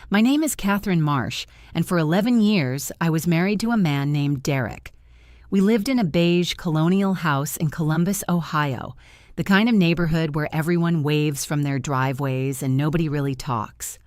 My name is Katherine Marsh, and for 11 years I was married to a man named Derek. We lived in a beige colonial house in Columbus, Ohio, the kind of neighborhood where everyone waves from their driveways and nobody really talks.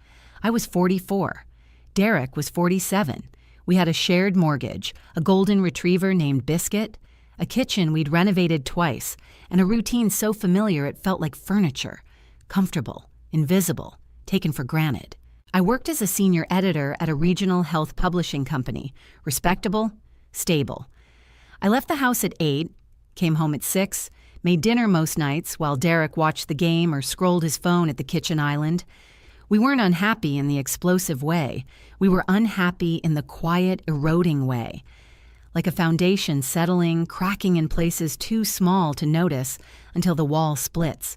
I was 44. Derek was 47. We had a shared mortgage, a golden retriever named Biscuit, a kitchen we'd renovated twice, and a routine so familiar it felt like furniture, comfortable, invisible, taken for granted. I worked as a senior editor at a regional health publishing company, respectable, stable. I left the house at 8, came home at 6, made dinner most nights while Derek watched the game or scrolled his phone at the kitchen island. We weren't unhappy in the explosive way. We were unhappy in the quiet, eroding way, like a foundation settling, cracking in places too small to notice until the wall splits.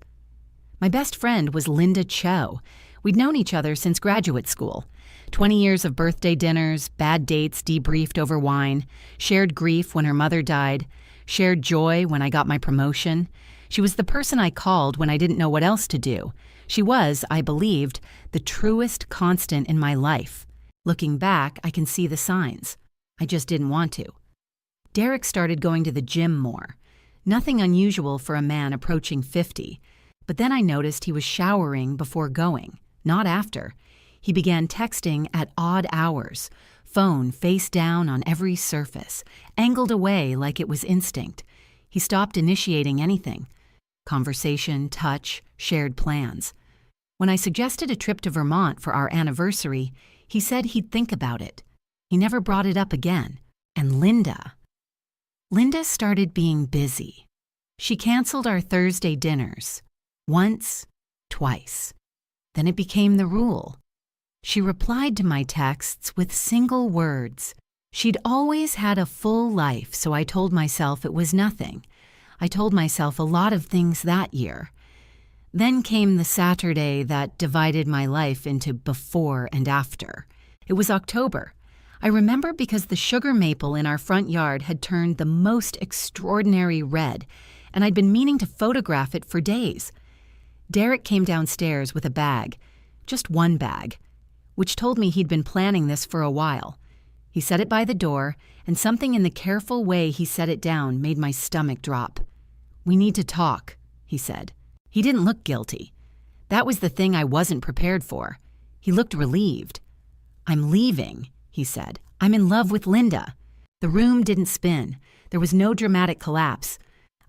My best friend was Linda Chow. We'd known each other since graduate school. 20 years of birthday dinners, bad dates debriefed over wine, shared grief when her mother died, shared joy when I got my promotion. She was the person I called when I didn't know what else to do. She was, I believed, the truest constant in my life. Looking back, I can see the signs. I just didn't want to. Derek started going to the gym more. Nothing unusual for a man approaching 50. But then I noticed he was showering before going, not after. He began texting at odd hours, phone face down on every surface, angled away like it was instinct. He stopped initiating anything. Conversation, touch, shared plans. When I suggested a trip to Vermont for our anniversary, he said he'd think about it. He never brought it up again. And Linda started being busy. She canceled our Thursday dinners. Once, twice. Then it became the rule. She replied to my texts with single words. She'd always had a full life, so I told myself it was nothing. I told myself a lot of things that year. Then came the Saturday that divided my life into before and after. It was October. I remember because the sugar maple in our front yard had turned the most extraordinary red, and I'd been meaning to photograph it for days. Derek came downstairs with a bag, just one bag, which told me he'd been planning this for a while. He set it by the door, and something in the careful way he set it down made my stomach drop. "We need to talk," he said. He didn't look guilty. That was the thing I wasn't prepared for. He looked relieved. "I'm leaving," he said. "I'm in love with Linda." The room didn't spin. There was no dramatic collapse.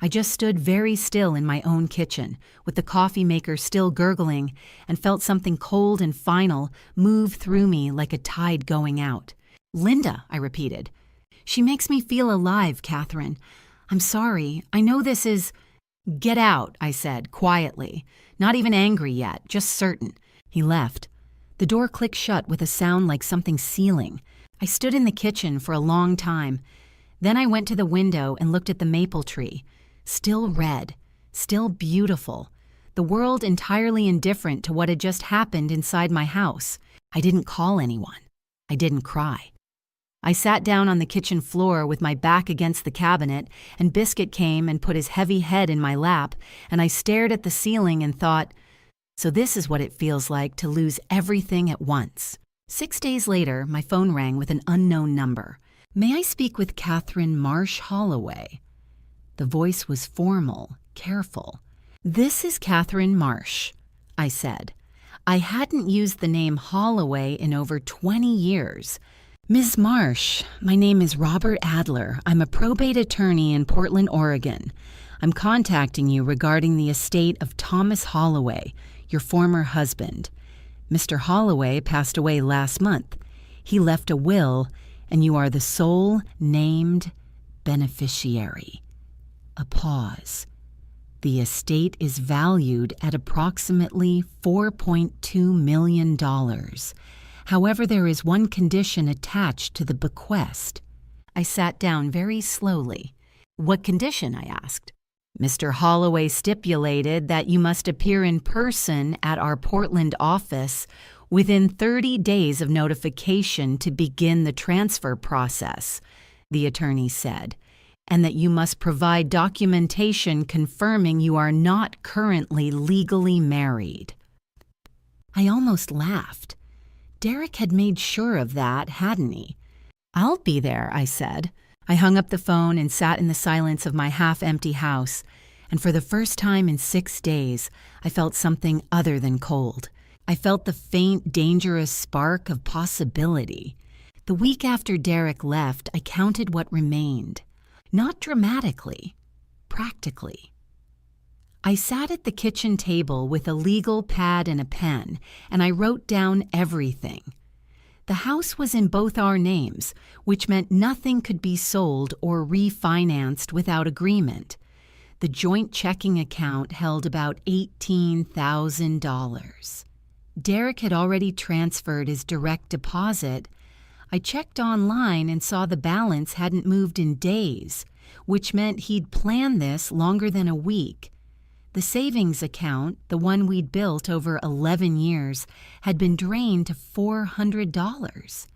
I just stood very still in my own kitchen, with the coffee maker still gurgling, and felt something cold and final move through me like a tide going out. "Linda," I repeated. "She makes me feel alive, Katherine. I'm sorry. I know this is—" "Get out," I said, quietly. Not even angry yet, just certain. He left. The door clicked shut with a sound like something sealing. I stood in the kitchen for a long time. Then I went to the window and looked at the maple tree. Still red, still beautiful. The world entirely indifferent to what had just happened inside my house. I didn't call anyone. I didn't cry. I sat down on the kitchen floor with my back against the cabinet, and Biscuit came and put his heavy head in my lap, and I stared at the ceiling and thought, so this is what it feels like to lose everything at once. 6 days later, my phone rang with an unknown number. "May I speak with Katherine Marsh Holloway?" The voice was formal, careful. "This is Katherine Marsh," I said. I hadn't used the name Holloway in over 20 years. "Ms. Marsh, my name is Robert Adler. I'm a probate attorney in Portland, Oregon. I'm contacting you regarding the estate of Thomas Holloway, your former husband. Mr. Holloway passed away last month. He left a will, and you are the sole named beneficiary." A pause. "The estate is valued at approximately $4.2 million. However, there is one condition attached to the bequest." I sat down very slowly. "What condition?" I asked. "Mr. Holloway stipulated that you must appear in person at our Portland office within 30 days of notification to begin the transfer process," the attorney said, "and that you must provide documentation confirming you are not currently legally married." I almost laughed. Derek had made sure of that, hadn't he? "I'll be there," I said. I hung up the phone and sat in the silence of my half-empty house, and for the first time in 6 days, I felt something other than cold. I felt the faint, dangerous spark of possibility. The week after Derek left, I counted what remained. Not dramatically, practically. I sat at the kitchen table with a legal pad and a pen, and I wrote down everything. The house was in both our names, which meant nothing could be sold or refinanced without agreement. The joint checking account held about $18,000. Derek had already transferred his direct deposit. I checked online and saw the balance hadn't moved in days, which meant he'd planned this longer than a week. The savings account, the one we'd built over 11 years, had been drained to $400.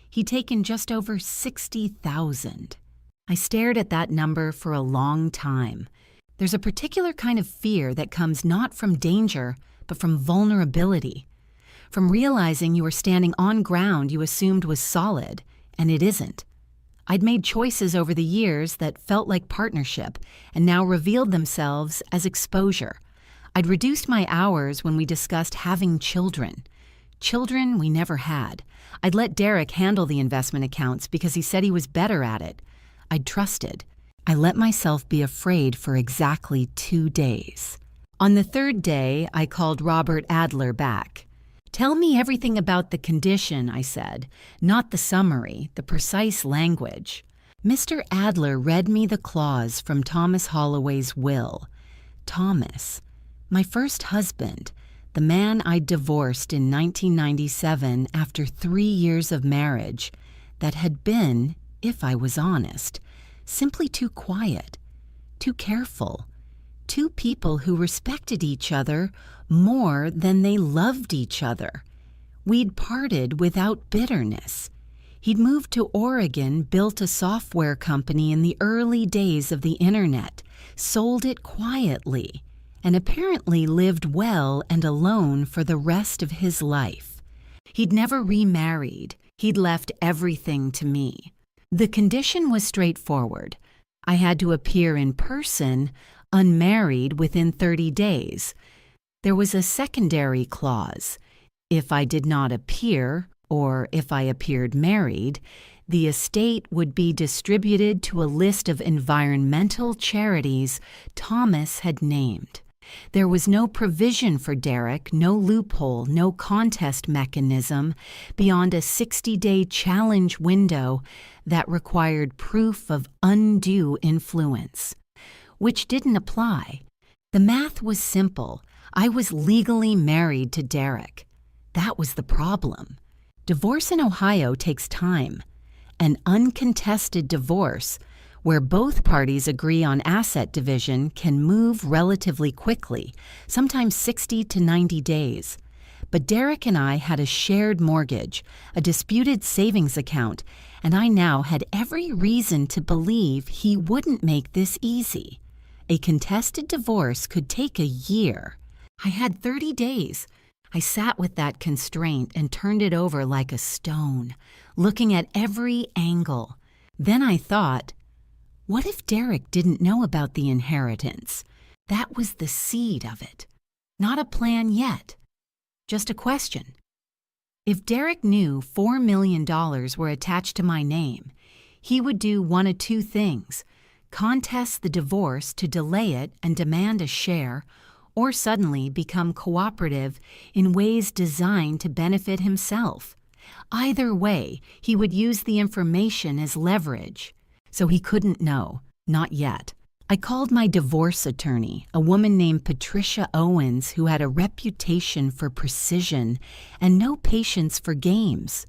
He'd taken just over $60,000. I stared at that number for a long time. There's a particular kind of fear that comes not from danger, but from vulnerability. From realizing you are standing on ground you assumed was solid, and it isn't. I'd made choices over the years that felt like partnership and now revealed themselves as exposure. I'd reduced my hours when we discussed having children. Children we never had. I'd let Derek handle the investment accounts because he said he was better at it. I'd trusted. I let myself be afraid for exactly 2 days. On the 3rd day, I called Robert Adler back. "Tell me everything about the condition," I said, not the summary, the precise language. Mr. Adler read me the clause from Thomas Holloway's will. Thomas, my first husband, the man I divorced in 1997 after 3 years of marriage, that had been, if I was honest, simply too quiet, too careful, two people who respected each other more than they loved each other. We'd parted without bitterness. He'd moved to Oregon, built a software company in the early days of the internet, sold it quietly, and apparently lived well and alone for the rest of his life. He'd never remarried. He'd left everything to me. The condition was straightforward. I had to appear in person, unmarried, within 30 days. There was a secondary clause. If I did not appear, or if I appeared married, the estate would be distributed to a list of environmental charities Thomas had named. There was no provision for Derek, no loophole, no contest mechanism beyond a 60-day challenge window that required proof of undue influence, which didn't apply. The math was simple. I was legally married to Derek. That was the problem. Divorce in Ohio takes time. An uncontested divorce, where both parties agree on asset division, can move relatively quickly, sometimes 60 to 90 days. But Derek and I had a shared mortgage, a disputed savings account, and I now had every reason to believe he wouldn't make this easy. A contested divorce could take a year. I had 30 days. I sat with that constraint and turned it over like a stone, looking at every angle. Then I thought, what if Derek didn't know about the inheritance? That was the seed of it. Not a plan yet. Just a question. If Derek knew $4 million were attached to my name, he would do one of two things: contest the divorce to delay it and demand a share, or suddenly become cooperative in ways designed to benefit himself. Either way, he would use the information as leverage. So he couldn't know, not yet. I called my divorce attorney, a woman named Patricia Owens, who had a reputation for precision and no patience for games.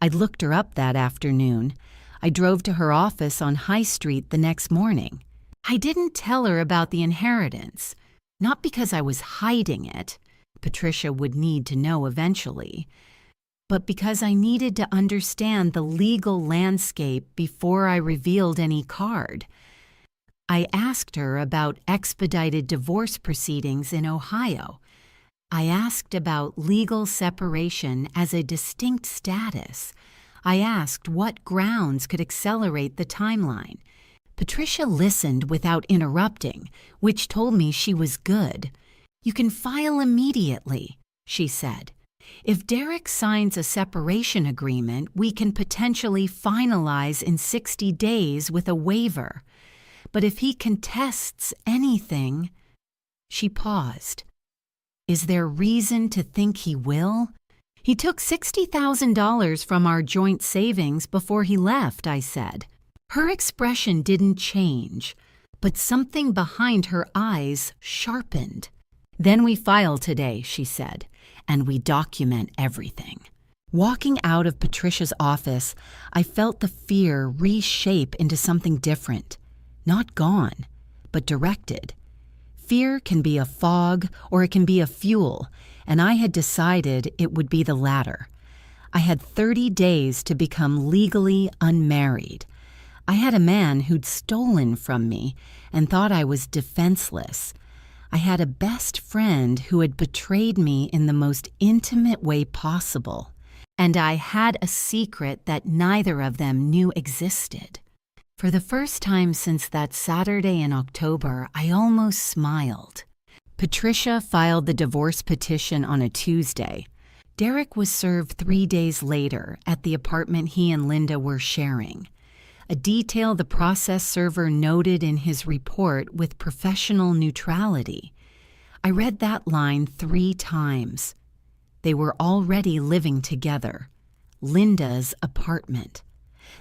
I looked her up that afternoon. I drove to her office on High Street the next morning. I didn't tell her about the inheritance. Not because I was hiding it, Patricia would need to know eventually, but because I needed to understand the legal landscape before I revealed any card. I asked her about expedited divorce proceedings in Ohio. I asked about legal separation as a distinct status. I asked what grounds could accelerate the timeline. Patricia listened without interrupting, which told me she was good. "You can file immediately," she said. "If Derek signs a separation agreement, we can potentially finalize in 60 days with a waiver. But if he contests anything—" She paused. "Is there reason to think he will?" "He took $60,000 from our joint savings before he left," I said. Her expression didn't change, but something behind her eyes sharpened. "Then we file today," she said, "and we document everything." Walking out of Patricia's office, I felt the fear reshape into something different. Not gone, but directed. Fear can be a fog or it can be a fuel, and I had decided it would be the latter. I had 30 days to become legally unmarried. I had a man who'd stolen from me and thought I was defenseless. I had a best friend who had betrayed me in the most intimate way possible, and I had a secret that neither of them knew existed. For the first time since that Saturday in October, I almost smiled. Patricia filed the divorce petition on a Tuesday. Derek was served 3 days later at the apartment he and Linda were sharing, a detail the process server noted in his report with professional neutrality. I read that line 3 times. They were already living together. Linda's apartment.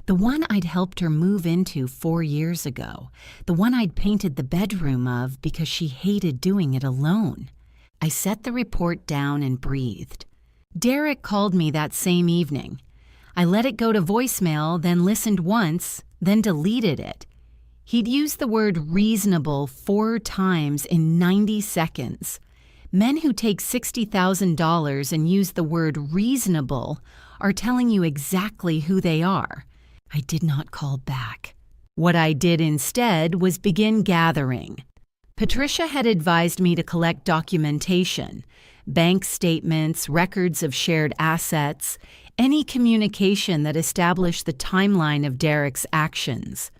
The one I'd helped her move into 4 years ago. The one I'd painted the bedroom of because she hated doing it alone. I set the report down and breathed. Derek called me that same evening. I let it go to voicemail, then listened once, then deleted it. He'd used the word reasonable 4 times in 90 seconds. Men who take $60,000 and use the word reasonable are telling you exactly who they are. I did not call back. What I did instead was begin gathering. Patricia had advised me to collect documentation, bank statements, records of shared assets, any communication that established the timeline of Derek's actions.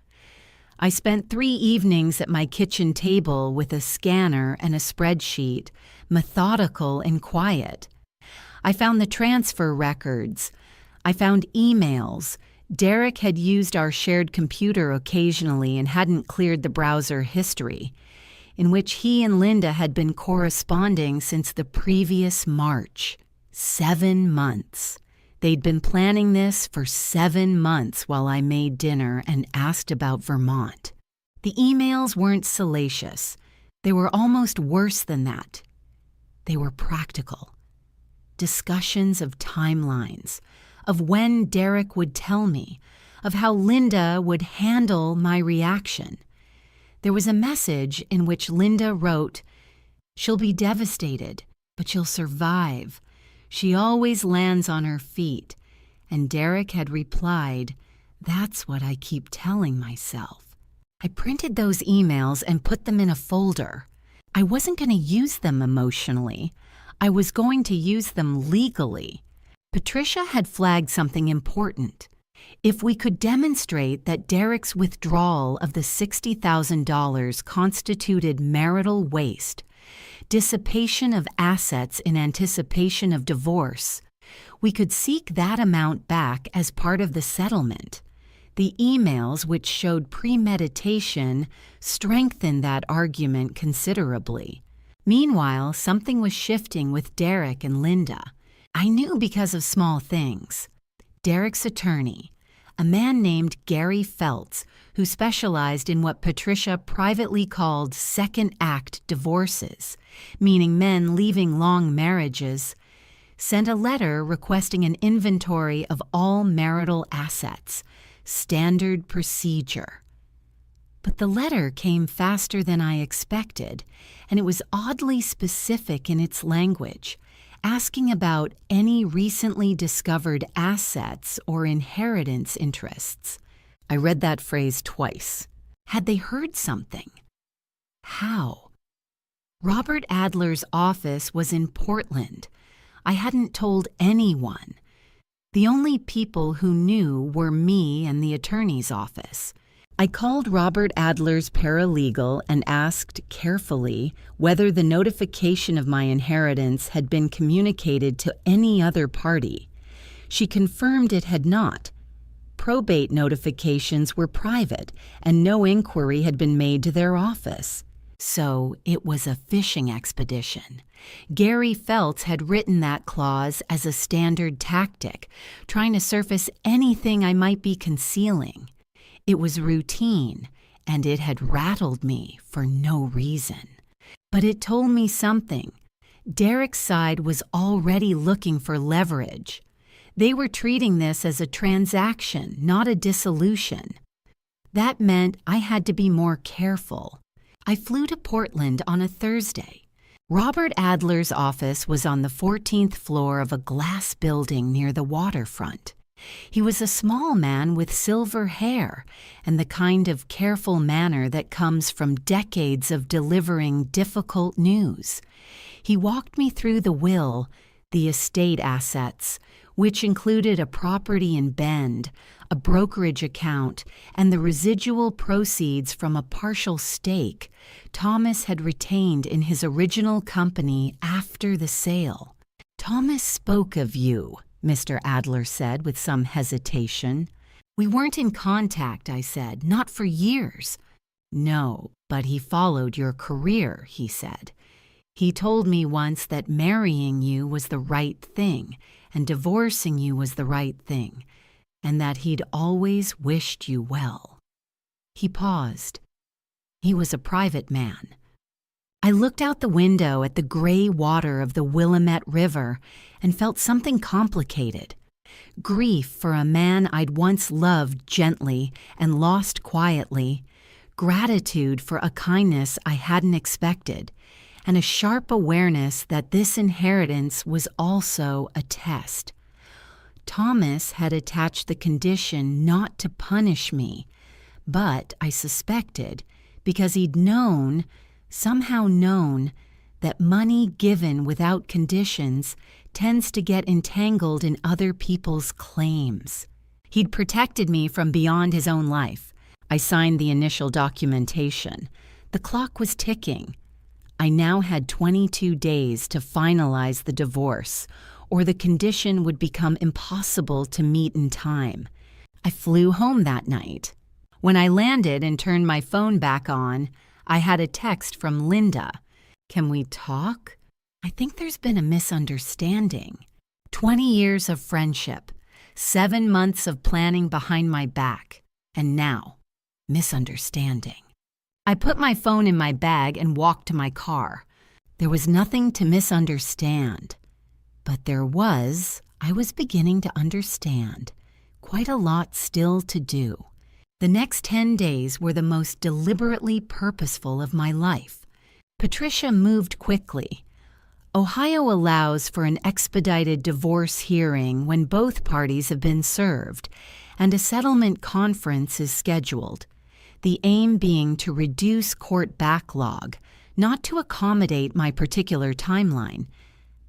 I spent 3 evenings at my kitchen table with a scanner and a spreadsheet, methodical and quiet. I found the transfer records. I found emails. Derek had used our shared computer occasionally and hadn't cleared the browser history, in which he and Linda had been corresponding since the previous March. 7 months. They'd been planning this for 7 months while I made dinner and asked about Vermont. The emails weren't salacious. They were almost worse than that. They were practical. Discussions of timelines, of when Derek would tell me, of how Linda would handle my reaction. There was a message in which Linda wrote, "She'll be devastated, but she'll survive. She always lands on her feet." And Derek had replied, "That's what I keep telling myself." I printed those emails and put them in a folder. I wasn't going to use them emotionally. I was going to use them legally. Patricia had flagged something important. If we could demonstrate that Derek's withdrawal of the $60,000 constituted marital waste, dissipation of assets in anticipation of divorce, we could seek that amount back as part of the settlement. The emails, which showed premeditation, strengthened that argument considerably. Meanwhile, something was shifting with Derek and Linda. I knew because of small things. Derek's attorney, a man named Gary Feltz, who specialized in what Patricia privately called second act divorces, meaning men leaving long marriages, sent a letter requesting an inventory of all marital assets, standard procedure. But the letter came faster than I expected, and it was oddly specific in its language, asking about any recently discovered assets or inheritance interests. I read that phrase twice. Had they heard something? How? Robert Adler's office was in Portland. I hadn't told anyone. The only people who knew were me and the attorney's office. I called Robert Adler's paralegal and asked carefully whether the notification of my inheritance had been communicated to any other party. She confirmed it had not. Probate notifications were private, and no inquiry had been made to their office. So it was a fishing expedition. Gary Feltz had written that clause as a standard tactic, trying to surface anything I might be concealing. It was routine, and it had rattled me for no reason. But it told me something. Derek's side was already looking for leverage. They were treating this as a transaction, not a dissolution. That meant I had to be more careful. I flew to Portland on a Thursday. Robert Adler's office was on the 14th floor of a glass building near the waterfront. He was a small man with silver hair and the kind of careful manner that comes from decades of delivering difficult news. He walked me through the will, the estate assets, which included a property in Bend, a brokerage account, and the residual proceeds from a partial stake Thomas had retained in his original company after the sale. "Thomas spoke of you," Mr. Adler said with some hesitation. "We weren't in contact," I said, "not for years." "No, but he followed your career," he said. "He told me once that marrying you was the right thing and divorcing you was the right thing, and that he'd always wished you well." He paused. He was a private man. I looked out the window at the gray water of the Willamette River and felt something complicated. Grief for a man I'd once loved gently and lost quietly, gratitude for a kindness I hadn't expected, and a sharp awareness that this inheritance was also a test. Thomas had attached the condition not to punish me, but I suspected, because he'd somehow known, that money given without conditions tends to get entangled in other people's claims. He'd protected me from beyond his own life. I signed the initial documentation. The clock was ticking. I now had 22 days to finalize the divorce, or the condition would become impossible to meet in time. I flew home that night. When I landed and turned my phone back on, I had a text from Linda. "Can we talk? I think there's been a misunderstanding. 20 years of friendship, 7 months of planning behind my back, and now, misunderstanding." I put my phone in my bag and walked to my car. There was nothing to misunderstand. But I was beginning to understand. Quite a lot still to do. The next 10 days were the most deliberately purposeful of my life. Patricia moved quickly. Ohio allows for an expedited divorce hearing when both parties have been served, and a settlement conference is scheduled. The aim being to reduce court backlog, not to accommodate my particular timeline,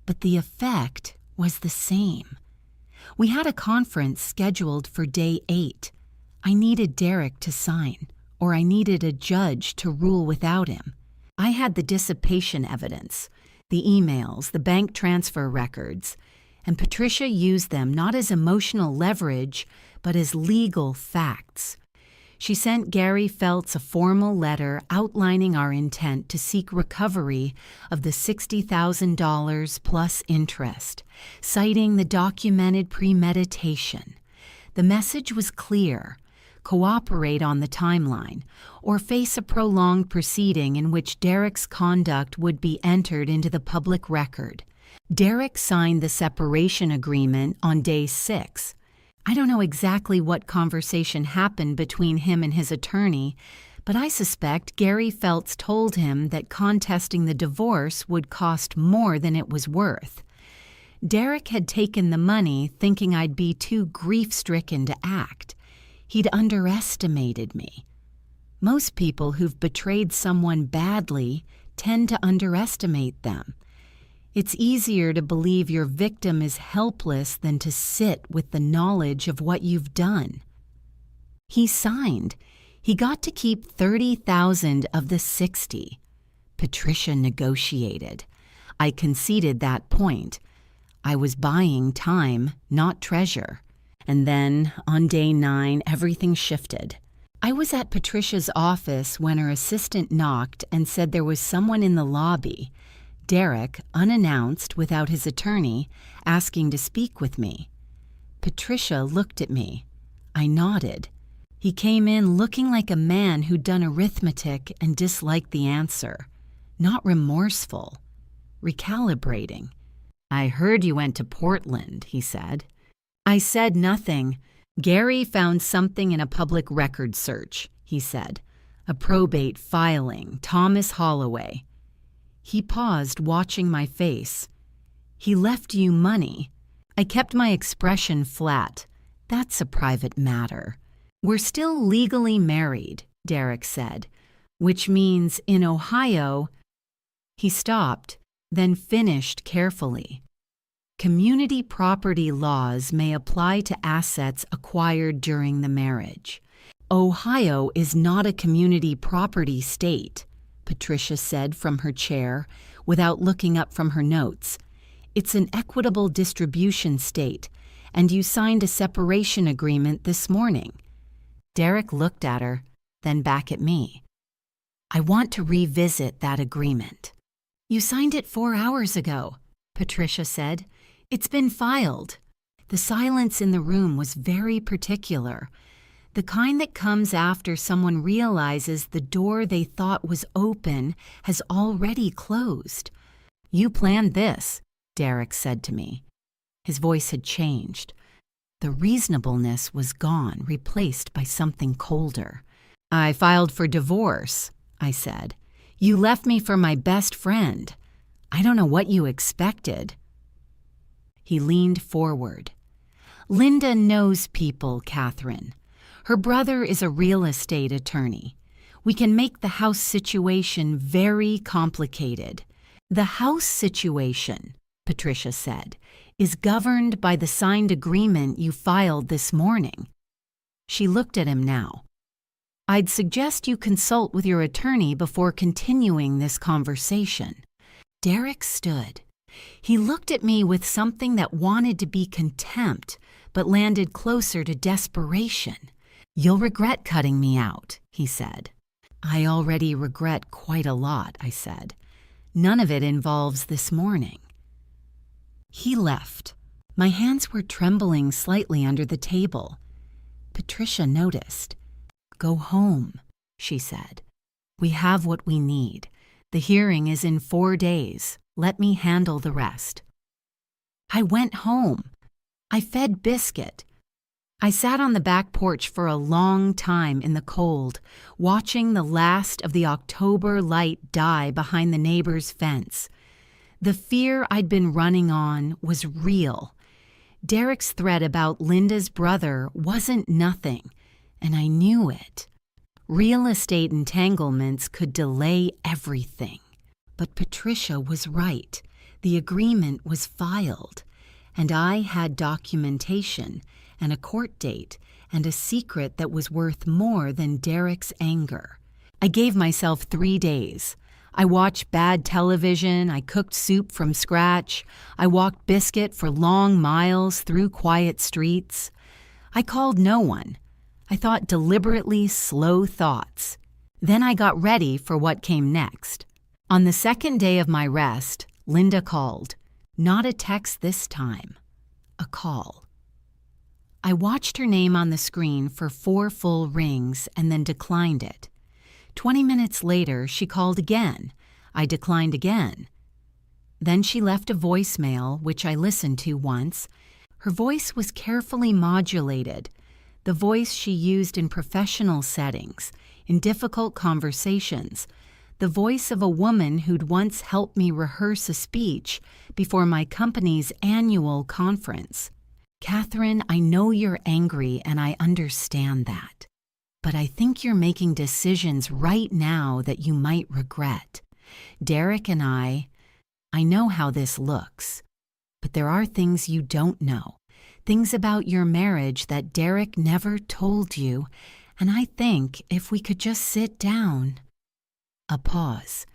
but the effect was the same. We had a conference scheduled for day 8. I needed Derek to sign, or I needed a judge to rule without him. I had the dissipation evidence, the emails, the bank transfer records, and Patricia used them not as emotional leverage, but as legal facts. She sent Gary Feltz a formal letter outlining our intent to seek recovery of the $60,000 plus interest, citing the documented premeditation. The message was clear: cooperate on the timeline, or face a prolonged proceeding in which Derek's conduct would be entered into the public record. Derek signed the separation agreement on day 6. I don't know exactly what conversation happened between him and his attorney, but I suspect Gary Feltz told him that contesting the divorce would cost more than it was worth. Derek had taken the money thinking I'd be too grief-stricken to act. He'd underestimated me. Most people who've betrayed someone badly tend to underestimate them. It's easier to believe your victim is helpless than to sit with the knowledge of what you've done. He signed. He got to keep 30,000 of the 60. Patricia negotiated. I conceded that point. I was buying time, not treasure. And then, on day 9, everything shifted. I was at Patricia's office when her assistant knocked and said there was someone in the lobby, Derek, unannounced without his attorney, asking to speak with me. Patricia looked at me. I nodded. He came in looking like a man who'd done arithmetic and disliked the answer. Not remorseful. Recalibrating. "I heard you went to Portland," he said. I said nothing. "Gary found something in a public record search," he said. "A probate filing, Thomas Holloway." He paused, watching my face. "He left you money." I kept my expression flat. "That's a private matter." "We're still legally married," Derek said, "which means in Ohio—" He stopped, then finished carefully. "Community property laws may apply to assets acquired during the marriage. Ohio is not a community property state," Patricia said from her chair, without looking up from her notes. "It's an equitable distribution state, and you signed a separation agreement this morning." Derek looked at her, then back at me. "I want to revisit that agreement." "You signed it 4 hours ago," Patricia said. "It's been filed." The silence in the room was very particular, the kind that comes after someone realizes the door they thought was open has already closed. "You planned this," Derek said to me. His voice had changed. The reasonableness was gone, replaced by something colder. "I filed for divorce," I said. "You left me for my best friend. I don't know what you expected." He leaned forward. "Linda knows people, Katherine. Her brother is a real estate attorney. We can make the house situation very complicated." "The house situation," Patricia said, "is governed by the signed agreement you filed this morning." She looked at him now. "I'd suggest you consult with your attorney before continuing this conversation." Derek stood. He looked at me with something that wanted to be contempt, but landed closer to desperation. "You'll regret cutting me out," he said. "I already regret quite a lot," I said. "None of it involves this morning." He left. My hands were trembling slightly under the table. Patricia noticed. "Go home," she said. "We have what we need. The hearing is in 4 days. Let me handle the rest." I went home. I fed Biscuit. I sat on the back porch for a long time in the cold, watching the last of the October light die behind the neighbor's fence. The fear I'd been running on was real. Derek's threat about Linda's brother wasn't nothing, and I knew it. Real estate entanglements could delay everything. But Patricia was right. The agreement was filed, and I had documentation and a court date and a secret that was worth more than Derek's anger. I gave myself 3 days. I watched bad television, I cooked soup from scratch, I walked Biscuit for long miles through quiet streets. I called no one. I thought deliberately slow thoughts. Then I got ready for what came next. On the second day of my rest, Linda called. Not a text this time. A call. I watched her name on the screen for 4 full rings and then declined it. 20 minutes later, she called again. I declined again. Then she left a voicemail, which I listened to once. Her voice was carefully modulated, the voice she used in professional settings, in difficult conversations, the voice of a woman who'd once helped me rehearse a speech before my company's annual conference. "Katherine, I know you're angry and I understand that. But I think you're making decisions right now that you might regret. Derek and I know how this looks, but there are things you don't know, things about your marriage that Derek never told you, and I think if we could just sit down. A pause.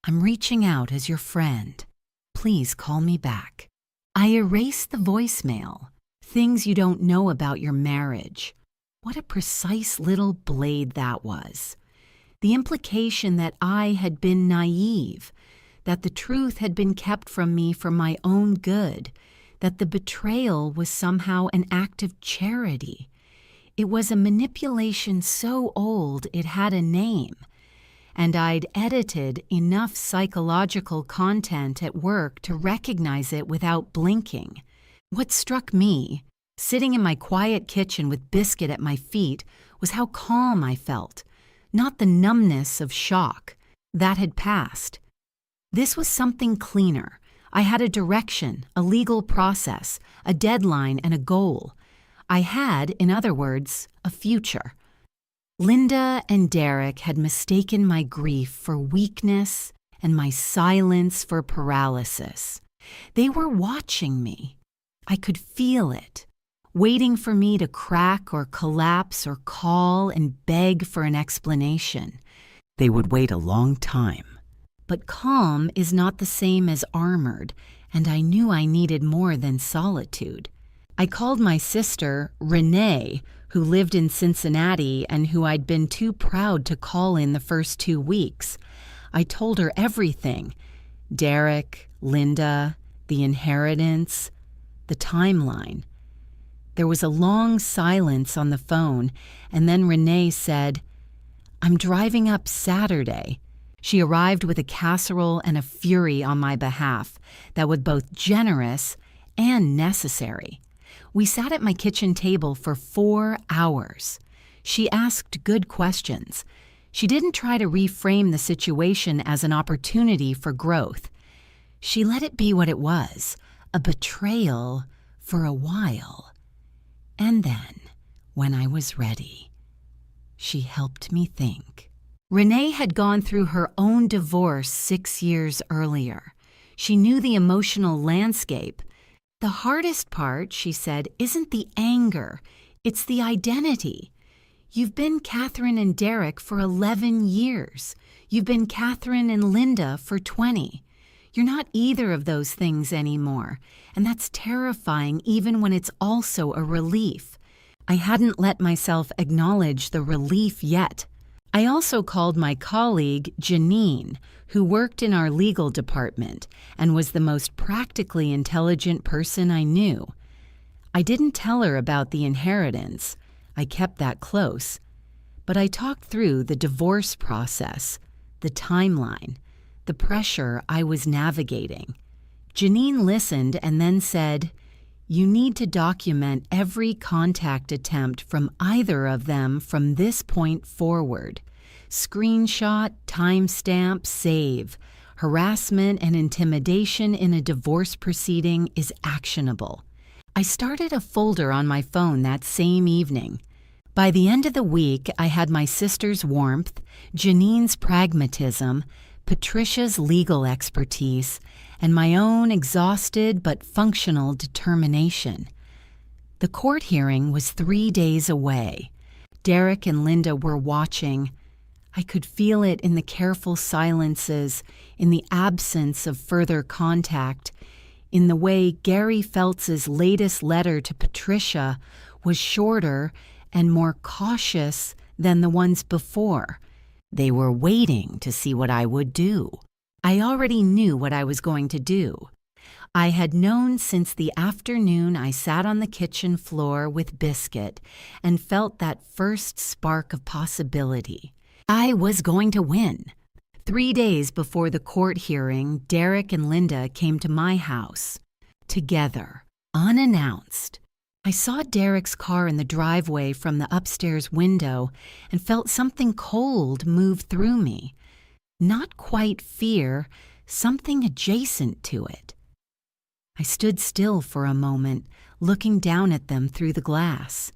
I'm reaching out as your friend. Please call me back. I erased the voicemail. Things you don't know about your marriage. What a precise little blade that was. The implication that I had been naive, that the truth had been kept from me for my own good, that the betrayal was somehow an act of charity. It was a manipulation so old it had a name, and I'd edited enough psychological content at work to recognize it without blinking. What struck me, sitting in my quiet kitchen with Biscuit at my feet, was how calm I felt, not the numbness of shock. That had passed. This was something cleaner. I had a direction, a legal process, a deadline, and a goal. I had, in other words, a future. Linda and Derek had mistaken my grief for weakness and my silence for paralysis. They were watching me. I could feel it, waiting for me to crack or collapse or call and beg for an explanation. They would wait a long time. But calm is not the same as armored, and I knew I needed more than solitude. I called my sister, Renee, who lived in Cincinnati and who I'd been too proud to call in the first 2 weeks. I told her everything: Derek, Linda, the inheritance, the timeline. There was a long silence on the phone, and then Renee said, "I'm driving up Saturday." She arrived with a casserole and a fury on my behalf that was both generous and necessary. We sat at my kitchen table for 4 hours. She asked good questions. She didn't try to reframe the situation as an opportunity for growth. She let it be what it was, a betrayal for a while. And then, when I was ready, she helped me think. Renee had gone through her own divorce 6 years earlier. She knew the emotional landscape. The hardest part, she said, isn't the anger, it's the identity. You've been Katherine and Derek for 11 years. You've been Katherine and Linda for 20. You're not either of those things anymore, and that's terrifying even when it's also a relief. I hadn't let myself acknowledge the relief yet. I also called my colleague, Janine, who worked in our legal department and was the most practically intelligent person I knew. I didn't tell her about the inheritance. I kept that close. But I talked through the divorce process, the timeline, the pressure I was navigating. Janine listened and then said, "You need to document every contact attempt from either of them from this point forward. Screenshot, timestamp, save. Harassment and intimidation in a divorce proceeding is actionable." I started a folder on my phone that same evening. By the end of the week, I had my sister's warmth, Janine's pragmatism, Patricia's legal expertise, and my own exhausted but functional determination. The court hearing was 3 days away. Derek and Linda were watching. I could feel it in the careful silences, in the absence of further contact, in the way Gary Feltz's latest letter to Patricia was shorter and more cautious than the ones before. They were waiting to see what I would do. I already knew what I was going to do. I had known since the afternoon I sat on the kitchen floor with Biscuit and felt that first spark of possibility. I was going to win. 3 days before the court hearing, Derek and Linda came to my house. Together, unannounced. I saw Derek's car in the driveway from the upstairs window and felt something cold move through me. Not quite fear, something adjacent to it. I stood still for a moment, looking down at them through the glass.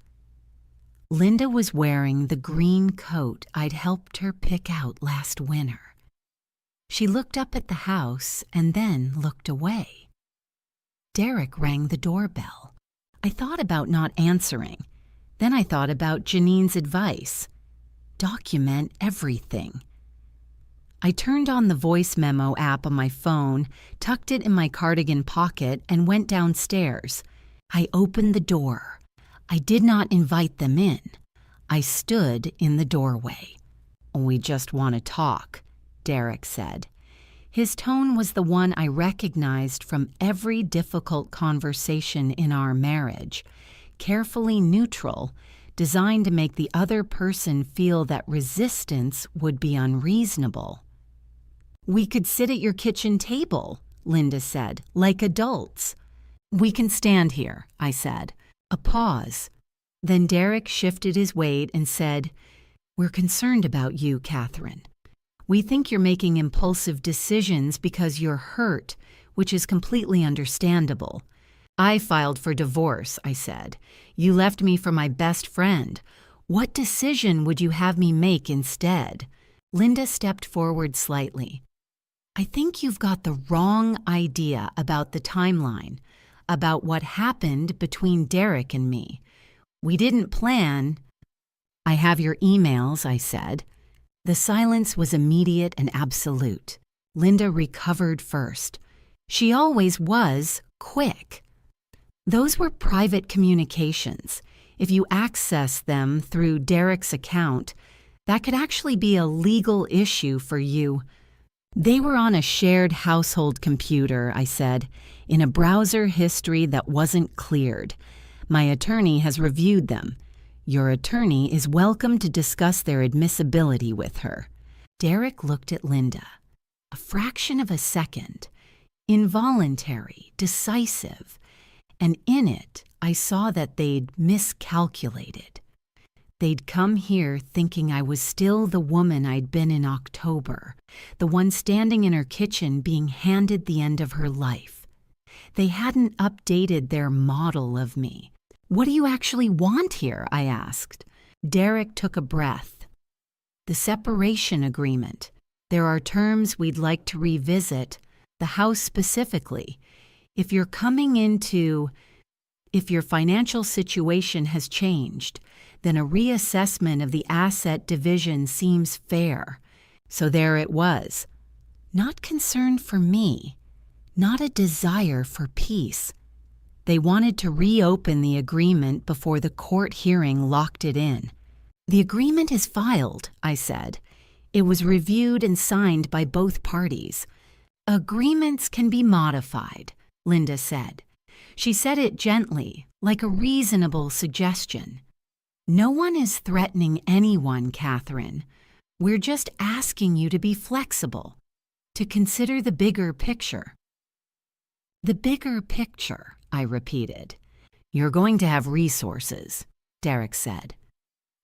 Linda was wearing the green coat I'd helped her pick out last winter. She looked up at the house and then looked away. Derek rang the doorbell. I thought about not answering. Then I thought about Janine's advice. Document everything. I turned on the voice memo app on my phone, tucked it in my cardigan pocket, and went downstairs. I opened the door. I did not invite them in. I stood in the doorway. "We just want to talk," Derek said. His tone was the one I recognized from every difficult conversation in our marriage, carefully neutral, designed to make the other person feel that resistance would be unreasonable. "We could sit at your kitchen table," Linda said, "like adults." "We can stand here," I said. A pause. Then Derek shifted his weight and said, "We're concerned about you, Katherine. We think you're making impulsive decisions because you're hurt, which is completely understandable." "I filed for divorce," I said. "You left me for my best friend. What decision would you have me make instead?" Linda stepped forward slightly. "I think you've got the wrong idea about the timeline, about what happened between Derek and me. We didn't plan." "I have your emails," I said. The silence was immediate and absolute. Linda recovered first. She always was quick. "Those were private communications. If you access them through Derek's account, that could actually be a legal issue for you." "They were on a shared household computer," I said, "in a browser history that wasn't cleared. My attorney has reviewed them. Your attorney is welcome to discuss their admissibility with her." Derek looked at Linda. A fraction of a second. Involuntary, decisive. And in it, I saw that they'd miscalculated. They'd come here thinking I was still the woman I'd been in October, the one standing in her kitchen being handed the end of her life. They hadn't updated their model of me. "What do you actually want here?" I asked. Derek took a breath. "The separation agreement. There are terms we'd like to revisit, the house specifically. If your financial situation has changed, then a reassessment of the asset division seems fair." So there it was. Not concern for me, not a desire for peace. They wanted to reopen the agreement before the court hearing locked it in. "The agreement is filed," I said. "It was reviewed and signed by both parties." "Agreements can be modified," Linda said. She said it gently, like a reasonable suggestion. "No one is threatening anyone, Katherine. We're just asking you to be flexible, to consider the bigger picture." "The bigger picture," I repeated. "You're going to have resources," Derek said.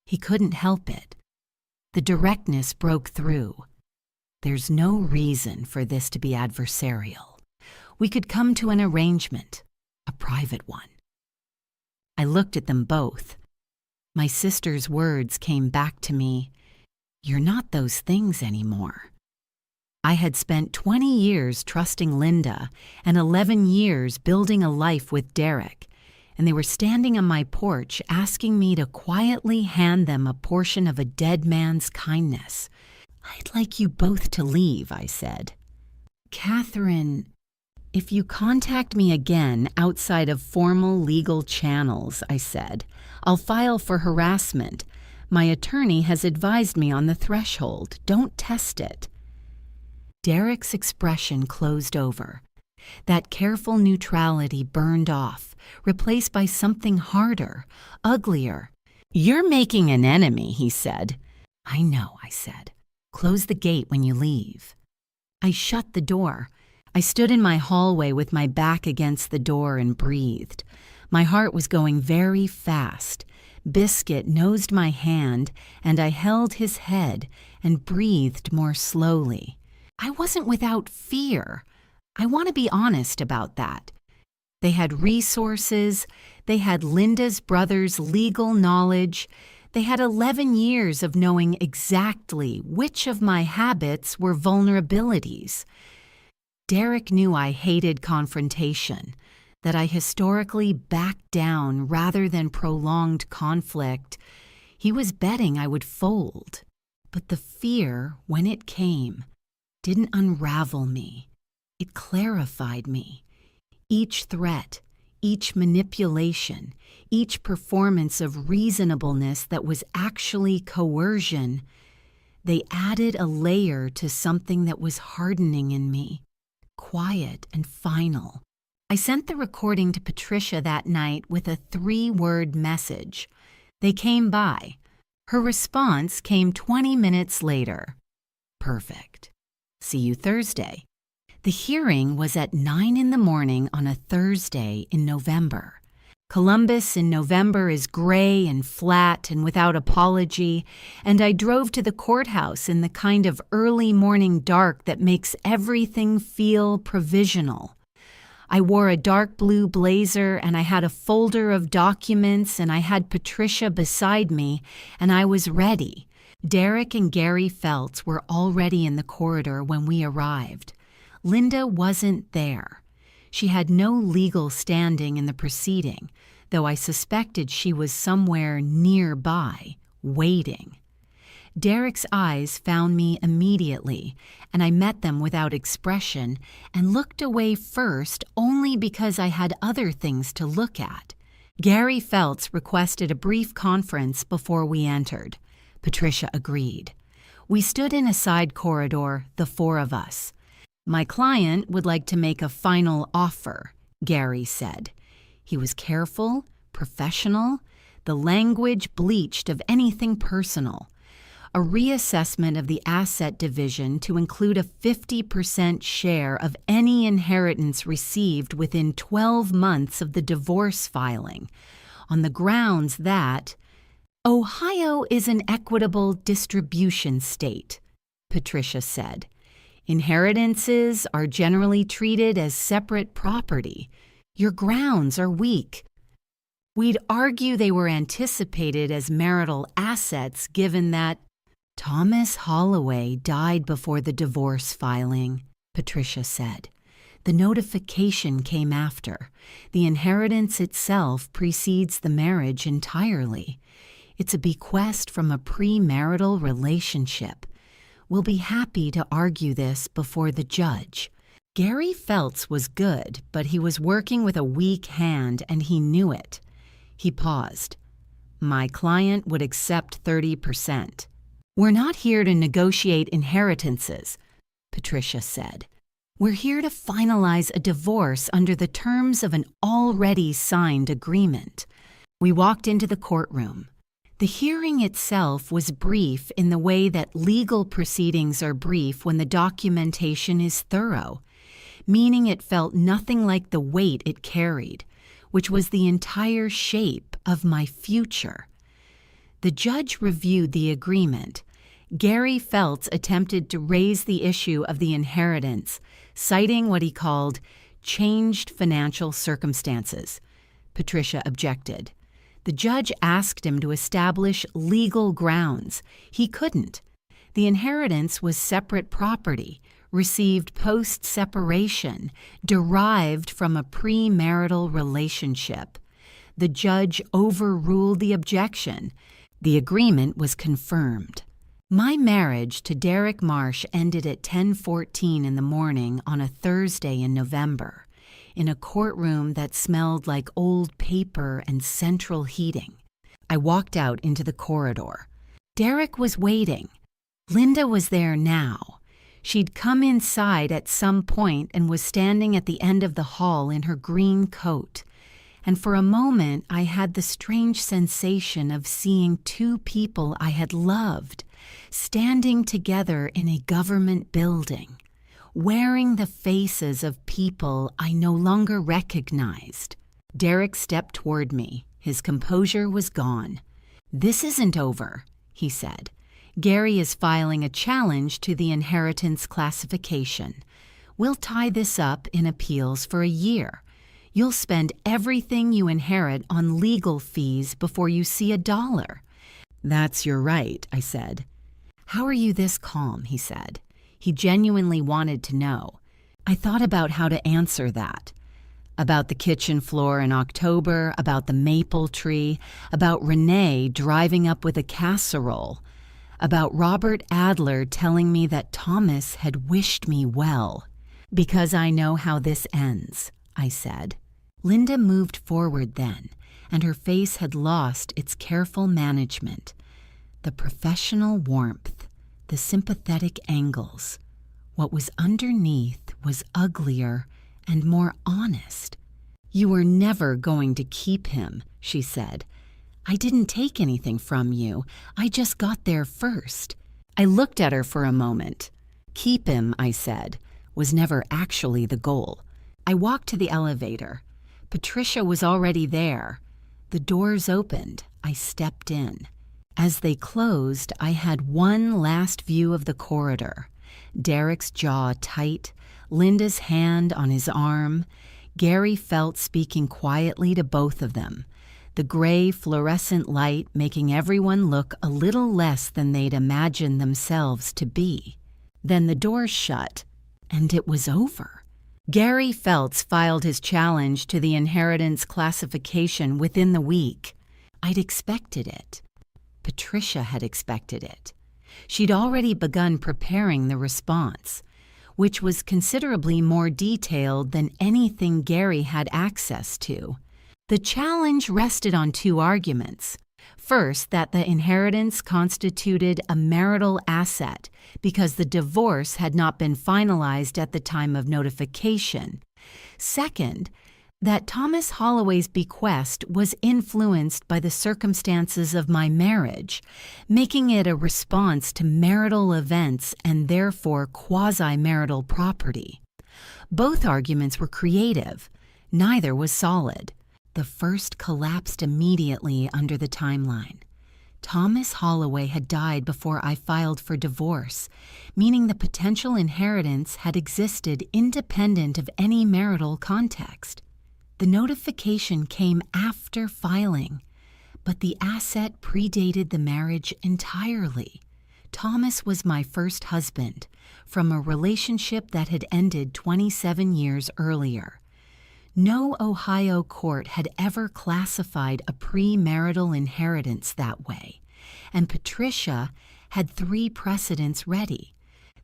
He couldn't help it. The directness broke through. "There's no reason for this to be adversarial. We could come to an arrangement, a private one." I looked at them both. My sister's words came back to me. "You're not those things anymore." I had spent 20 years trusting Linda and 11 years building a life with Derek, and they were standing on my porch asking me to quietly hand them a portion of a dead man's kindness. "I'd like you both to leave," I said. "Katherine, if you contact me again outside of formal legal channels," I said, "I'll file for harassment. My attorney has advised me on the threshold. Don't test it." Derek's expression closed over. That careful neutrality burned off, replaced by something harder, uglier. "You're making an enemy," he said. "I know," I said. "Close the gate when you leave." I shut the door. I stood in my hallway with my back against the door and breathed. My heart was going very fast. Biscuit nosed my hand, and I held his head and breathed more slowly. I wasn't without fear. I want to be honest about that. They had resources. They had Linda's brother's legal knowledge. They had 11 years of knowing exactly which of my habits were vulnerabilities. Derek knew I hated confrontation, that I historically backed down rather than prolonged conflict. He was betting I would fold. But the fear, when it came, didn't unravel me. It clarified me. Each threat, each manipulation, each performance of reasonableness that was actually coercion, they added a layer to something that was hardening in me, quiet and final. I sent the recording to Patricia that night with a 3-word message. They came by. Her response came 20 minutes later. Perfect. See you Thursday. The hearing was at 9 in the morning on a Thursday in November. Columbus in November is gray and flat and without apology, and I drove to the courthouse in the kind of early morning dark that makes everything feel provisional. I wore a dark blue blazer and I had a folder of documents and I had Patricia beside me and I was ready. Derek and Gary Feltz were already in the corridor when we arrived. Linda wasn't there. She had no legal standing in the proceeding, though I suspected she was somewhere nearby, waiting. Derek's eyes found me immediately, and I met them without expression and looked away first only because I had other things to look at. Gary Feltz requested a brief conference before we entered. Patricia agreed. We stood in a side corridor, the 4 of us. My client would like to make a final offer, Gary said. He was careful, professional, the language bleached of anything personal. A reassessment of the asset division to include a 50% share of any inheritance received within 12 months of the divorce filing, on the grounds that Ohio is an equitable distribution state, Patricia said. Inheritances are generally treated as separate property. Your grounds are weak. We'd argue they were anticipated as marital assets given that Thomas Holloway died before the divorce filing, Patricia said. The notification came after. The inheritance itself precedes the marriage entirely. It's a bequest from a premarital relationship. We'll be happy to argue this before the judge. Gary Feltz was good, but he was working with a weak hand and he knew it. He paused. My client would accept 30%. We're not here to negotiate inheritances, Patricia said. We're here to finalize a divorce under the terms of an already signed agreement. We walked into the courtroom. The hearing itself was brief in the way that legal proceedings are brief when the documentation is thorough, meaning it felt nothing like the weight it carried, which was the entire shape of my future. The judge reviewed the agreement. Gary Feltz attempted to raise the issue of the inheritance, citing what he called changed financial circumstances. Patricia objected. The judge asked him to establish legal grounds. He couldn't. The inheritance was separate property, received post-separation, derived from a premarital relationship. The judge overruled the objection. The agreement was confirmed. My marriage to Derek Marsh ended at 10:14 in the morning on a Thursday in November, in a courtroom that smelled like old paper and central heating. I walked out into the corridor. Derek was waiting. Linda was there now. She'd come inside at some point and was standing at the end of the hall in her green coat. And for a moment, I had the strange sensation of seeing 2 people I had loved, standing together in a government building, wearing the faces of people I no longer recognized. Derek stepped toward me. His composure was gone. "This isn't over," he said. "Gary is filing a challenge to the inheritance classification. We'll tie this up in appeals for a year. You'll spend everything you inherit on legal fees before you see $1. "That's your right," I said. "How are you this calm?" he said. He genuinely wanted to know. I thought about how to answer that. About the kitchen floor in October, about the maple tree, about Renee driving up with a casserole, about Robert Adler telling me that Thomas had wished me well. "Because I know how this ends," I said. Linda moved forward then, and her face had lost its careful management. The professional warmth, the sympathetic angles. What was underneath was uglier and more honest. "You were never going to keep him," she said. "I didn't take anything from you. I just got there first." I looked at her for a moment. "Keep him," I said, "was never actually the goal." I walked to the elevator. Patricia was already there. The doors opened. I stepped in. As they closed, I had one last view of the corridor. Derek's jaw tight, Linda's hand on his arm. Gary felt speaking quietly to both of them, the gray fluorescent light making everyone look a little less than they'd imagined themselves to be. Then the door shut, and it was over. Gary Feltz filed his challenge to the inheritance classification within the week. I'd expected it. Patricia had expected it. She'd already begun preparing the response, which was considerably more detailed than anything Gary had access to. The challenge rested on two arguments. First, that the inheritance constituted a marital asset because the divorce had not been finalized at the time of notification. Second, that Thomas Holloway's bequest was influenced by the circumstances of my marriage, making it a response to marital events and therefore quasi-marital property. Both arguments were creative. Neither was solid. The first collapsed immediately under the timeline. Thomas Holloway had died before I filed for divorce, meaning the potential inheritance had existed independent of any marital context. The notification came after filing, but the asset predated the marriage entirely. Thomas was my first husband, from a relationship that had ended 27 years earlier. No Ohio court had ever classified a premarital inheritance that way, and Patricia had 3 precedents ready.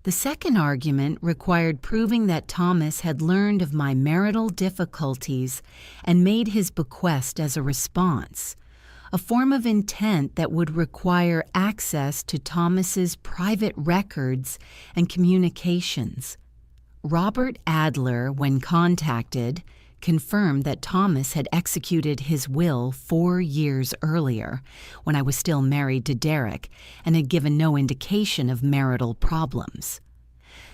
The second argument required proving that Thomas had learned of my marital difficulties and made his bequest as a response, a form of intent that would require access to Thomas's private records and communications. Robert Adler, when contacted, confirmed that Thomas had executed his will 4 years earlier, when I was still married to Derek, and had given no indication of marital problems.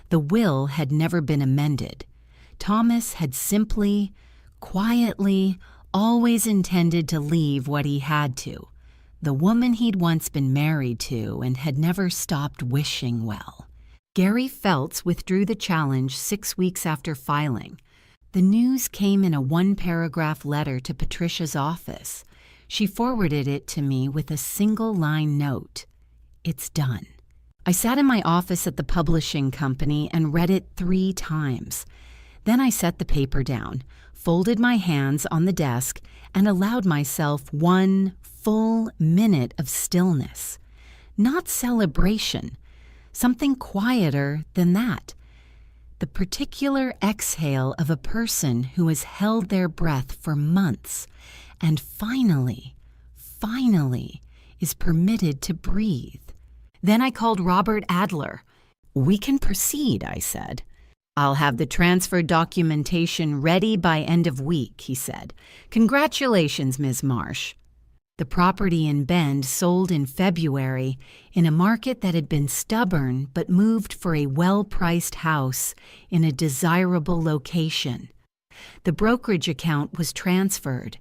The will had never been amended. Thomas had simply, quietly, always intended to leave what he had to, the woman he'd once been married to and had never stopped wishing well. Gary Feltz withdrew the challenge 6 weeks after filing. The news came in a 1-paragraph letter to Patricia's office. She forwarded it to me with a single-line note. "It's done." I sat in my office at the publishing company and read it 3 times. Then I set the paper down, folded my hands on the desk, and allowed myself 1 full minute of stillness. Not celebration, something quieter than that. The particular exhale of a person who has held their breath for months and finally is permitted to breathe. Then I called Robert Adler. "We can proceed," I said. "I'll have the transfer documentation ready by end of week," he said. "Congratulations, Ms. Marsh." The property in Bend sold in February in a market that had been stubborn but moved for a well-priced house in a desirable location. The brokerage account was transferred.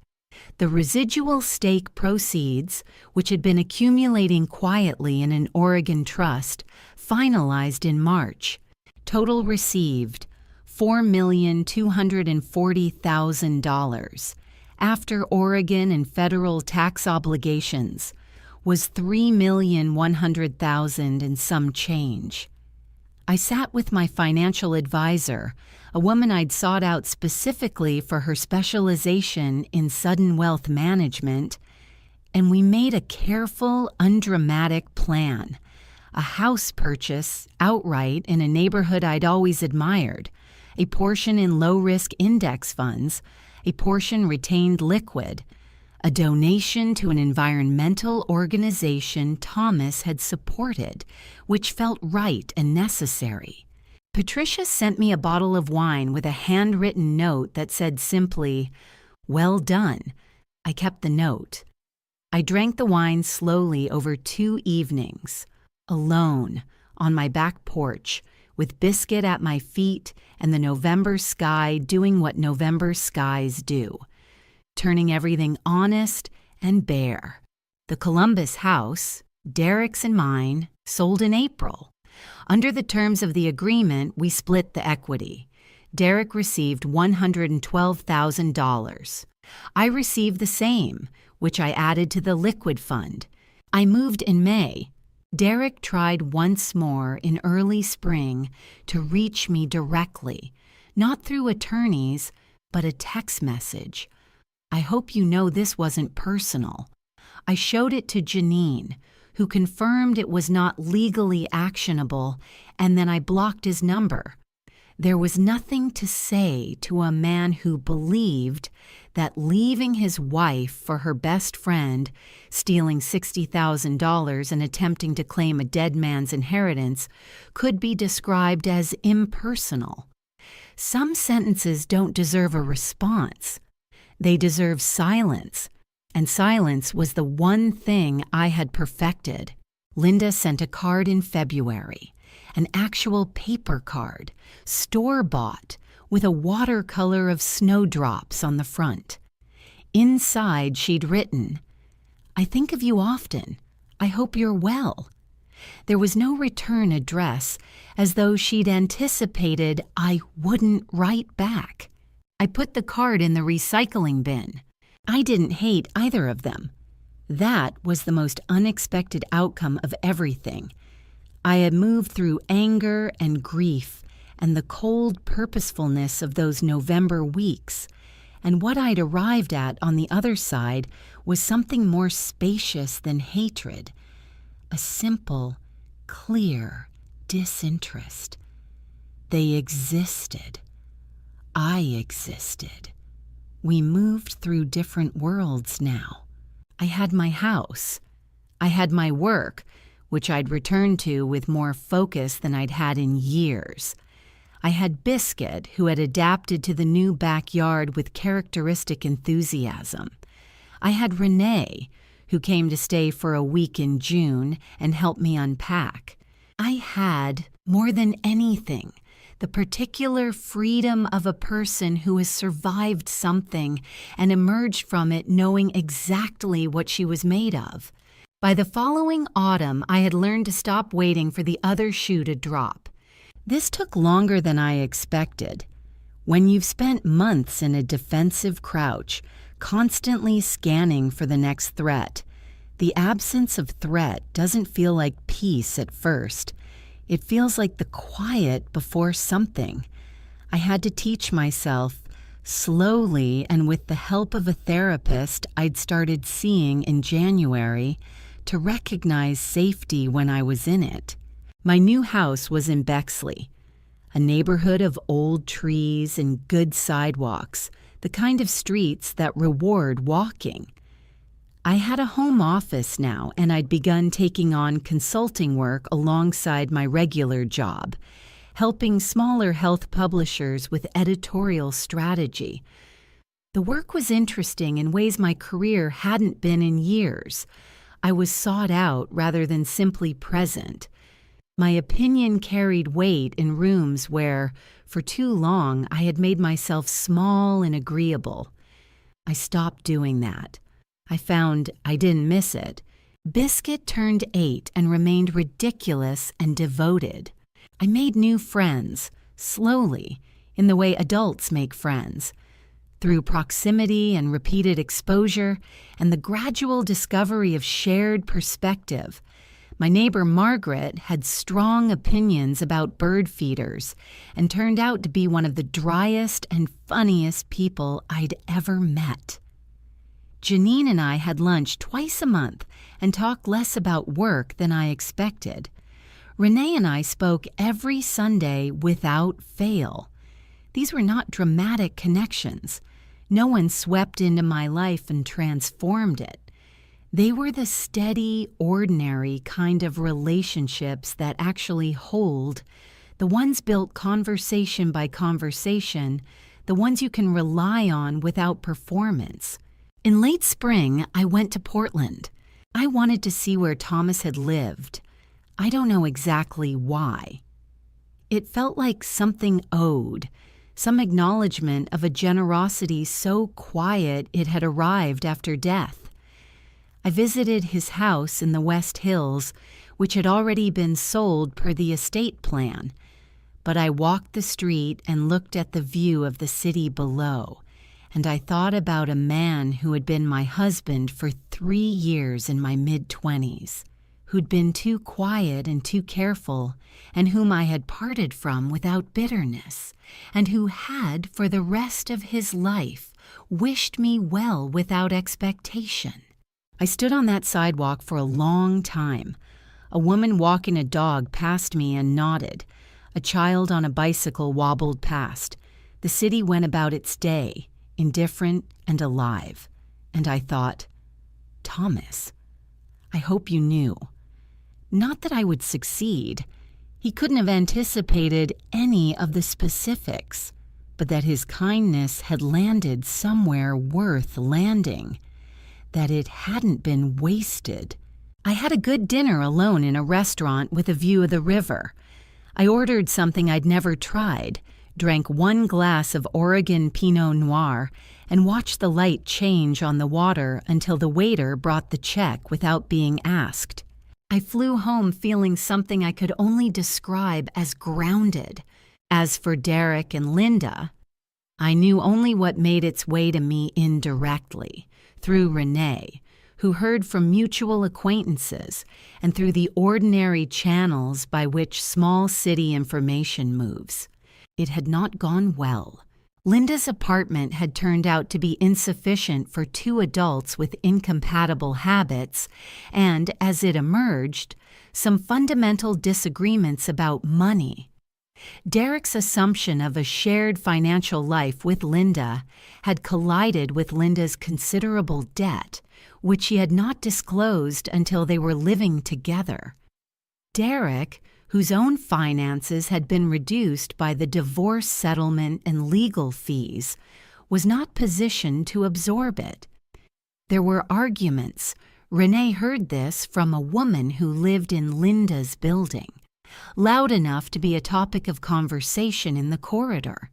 The residual stake proceeds, which had been accumulating quietly in an Oregon trust, finalized in March. Total received $4,240,000. After Oregon and federal tax obligations, was $3,100,000 and some change. I sat with my financial advisor, a woman I'd sought out specifically for her specialization in sudden wealth management, and we made a careful, undramatic plan. A house purchase outright in a neighborhood I'd always admired, a portion in low-risk index funds, a portion retained liquid, a donation to an environmental organization Thomas had supported, which felt right and necessary. Patricia sent me a bottle of wine with a handwritten note that said simply, "Well done." I kept the note. I drank the wine slowly over 2 evenings, alone, on my back porch, with biscuit at my feet and the November sky doing what November skies do, turning everything honest and bare. The Columbus house, Derek's and mine, sold in April. Under the terms of the agreement, we split the equity. Derek received $112,000. I received the same, which I added to the liquid fund. I moved in May. Derek tried once more in early spring to reach me directly, not through attorneys, but a text message. I hope you know this wasn't personal. I showed it to Janine, who confirmed it was not legally actionable, and then I blocked his number. There was nothing to say to a man who believed that leaving his wife for her best friend, stealing $60,000 and attempting to claim a dead man's inheritance, could be described as impersonal. Some sentences don't deserve a response. They deserve silence, and silence was the one thing I had perfected. Linda sent a card in February, an actual paper card, store-bought, with a watercolor of snowdrops on the front. Inside she'd written, "I think of you often. I hope you're well." There was no return address, as though she'd anticipated I wouldn't write back. I put the card in the recycling bin. I didn't hate either of them. That was the most unexpected outcome of everything. I had moved through anger and grief and the cold purposefulness of those November weeks, and what I'd arrived at on the other side was something more spacious than hatred, a simple, clear disinterest. They existed. I existed. We moved through different worlds now. I had my house. I had my work, which I'd returned to with more focus than I'd had in years. I had Biscuit, who had adapted to the new backyard with characteristic enthusiasm. I had Renee, who came to stay for a week in June and helped me unpack. I had, more than anything, the particular freedom of a person who has survived something and emerged from it knowing exactly what she was made of. By the following autumn, I had learned to stop waiting for the other shoe to drop. This took longer than I expected. When you've spent months in a defensive crouch, constantly scanning for the next threat, the absence of threat doesn't feel like peace at first. It feels like the quiet before something. I had to teach myself, slowly and with the help of a therapist I'd started seeing in January, to recognize safety when I was in it. My new house was in Bexley, a neighborhood of old trees and good sidewalks, the kind of streets that reward walking. I had a home office now, and I'd begun taking on consulting work alongside my regular job, helping smaller health publishers with editorial strategy. The work was interesting in ways my career hadn't been in years. I was sought out rather than simply present. My opinion carried weight in rooms where, for too long, I had made myself small and agreeable. I stopped doing that. I found I didn't miss it. Biscuit turned 8 and remained ridiculous and devoted. I made new friends, slowly, in the way adults make friends. Through proximity and repeated exposure and the gradual discovery of shared perspective, my neighbor Margaret had strong opinions about bird feeders and turned out to be one of the driest and funniest people I'd ever met. Janine and I had lunch twice a month and talked less about work than I expected. Renee and I spoke every Sunday without fail. These were not dramatic connections. No one swept into my life and transformed it. They were the steady, ordinary kind of relationships that actually hold, the ones built conversation by conversation, the ones you can rely on without performance. In late spring, I went to Portland. I wanted to see where Thomas had lived. I don't know exactly why. It felt like something owed, some acknowledgement of a generosity so quiet it had arrived after death. I visited his house in the West Hills, which had already been sold per the estate plan, but I walked the street and looked at the view of the city below, and I thought about a man who had been my husband for 3 years in my mid-20s, who'd been too quiet and too careful, and whom I had parted from without bitterness, and who had, for the rest of his life, wished me well without expectation. I stood on that sidewalk for a long time. A woman walking a dog passed me and nodded. A child on a bicycle wobbled past. The city went about its day, indifferent and alive. And I thought, Thomas, I hope you knew. Not that I would succeed. He couldn't have anticipated any of the specifics, but that his kindness had landed somewhere worth landing, that it hadn't been wasted. I had a good dinner alone in a restaurant with a view of the river. I ordered something I'd never tried, drank 1 glass of Oregon Pinot Noir, and watched the light change on the water until the waiter brought the check without being asked. I flew home feeling something I could only describe as grounded. As for Derek and Linda, I knew only what made its way to me indirectly, through Renee, who heard from mutual acquaintances, and through the ordinary channels by which small city information moves. It had not gone well. Linda's apartment had turned out to be insufficient for 2 adults with incompatible habits, and, as it emerged, some fundamental disagreements about money. Derek's assumption of a shared financial life with Linda had collided with Linda's considerable debt, which he had not disclosed until they were living together. Derek, whose own finances had been reduced by the divorce settlement and legal fees, was not positioned to absorb it. There were arguments. Renee heard this from a woman who lived in Linda's building, loud enough to be a topic of conversation in the corridor.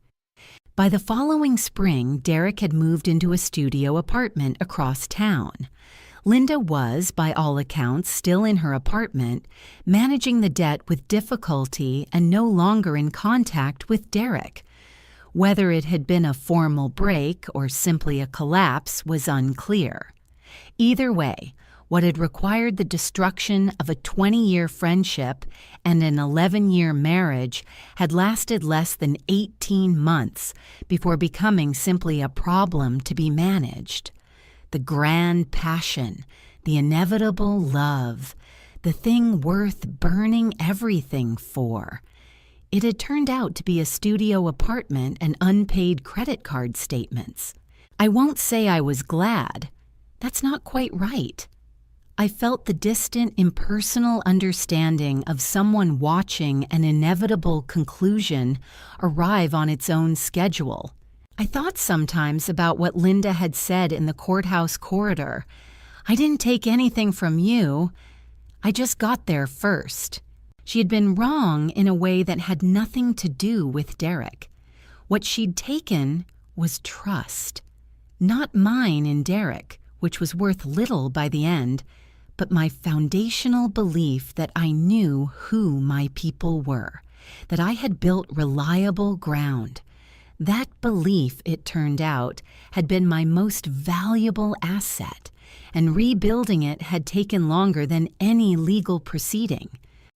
By the following spring, Derek had moved into a studio apartment across town. Linda was, by all accounts, still in her apartment, managing the debt with difficulty and no longer in contact with Derek. Whether it had been a formal break or simply a collapse was unclear. Either way, what had required the destruction of a 20-year friendship and an 11-year marriage had lasted less than 18 months before becoming simply a problem to be managed. The grand passion, the inevitable love, the thing worth burning everything for. It had turned out to be a studio apartment and unpaid credit card statements. I won't say I was glad. That's not quite right. I felt the distant, impersonal understanding of someone watching an inevitable conclusion arrive on its own schedule. I thought sometimes about what Linda had said in the courthouse corridor. I didn't take anything from you. I just got there first. She had been wrong in a way that had nothing to do with Derek. What she'd taken was trust. Not mine in Derek, which was worth little by the end, but my foundational belief that I knew who my people were, that I had built reliable ground. That belief, it turned out, had been my most valuable asset, and rebuilding it had taken longer than any legal proceeding.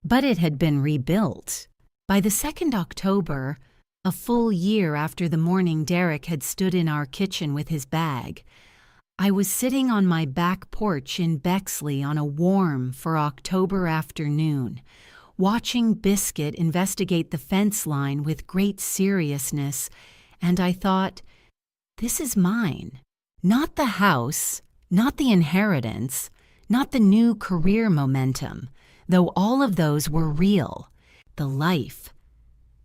But it had been rebuilt. By the 2nd October, a full year after the morning Derek had stood in our kitchen with his bag, I was sitting on my back porch in Bexley on a warm for October afternoon, watching Biscuit investigate the fence line with great seriousness, and I thought, this is mine. Not the house, not the inheritance, not the new career momentum, though all of those were real. The life,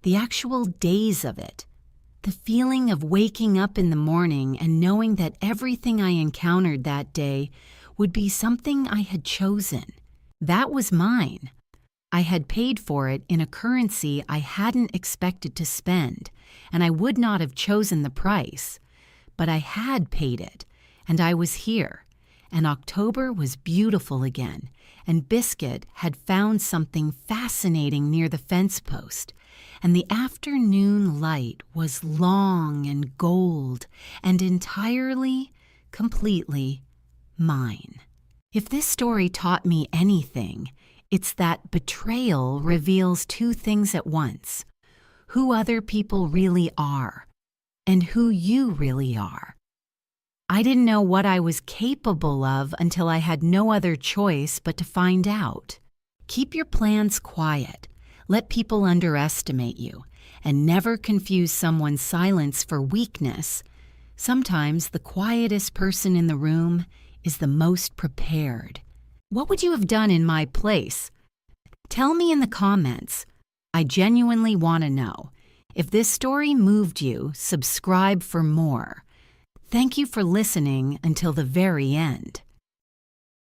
the actual days of it, the feeling of waking up in the morning and knowing that everything I encountered that day would be something I had chosen. That was mine. I had paid for it in a currency I hadn't expected to spend, and I would not have chosen the price. But I had paid it, and I was here, and October was beautiful again, and Biscuit had found something fascinating near the fence post, and the afternoon light was long and gold and entirely, completely mine. If this story taught me anything, it's that betrayal reveals two things at once: who other people really are and who you really are. I didn't know what I was capable of until I had no other choice but to find out. Keep your plans quiet. Let people underestimate you, and never confuse someone's silence for weakness. Sometimes the quietest person in the room is the most prepared. What would you have done in my place? Tell me in the comments. I genuinely want to know. If this story moved you, subscribe for more. Thank you for listening until the very end.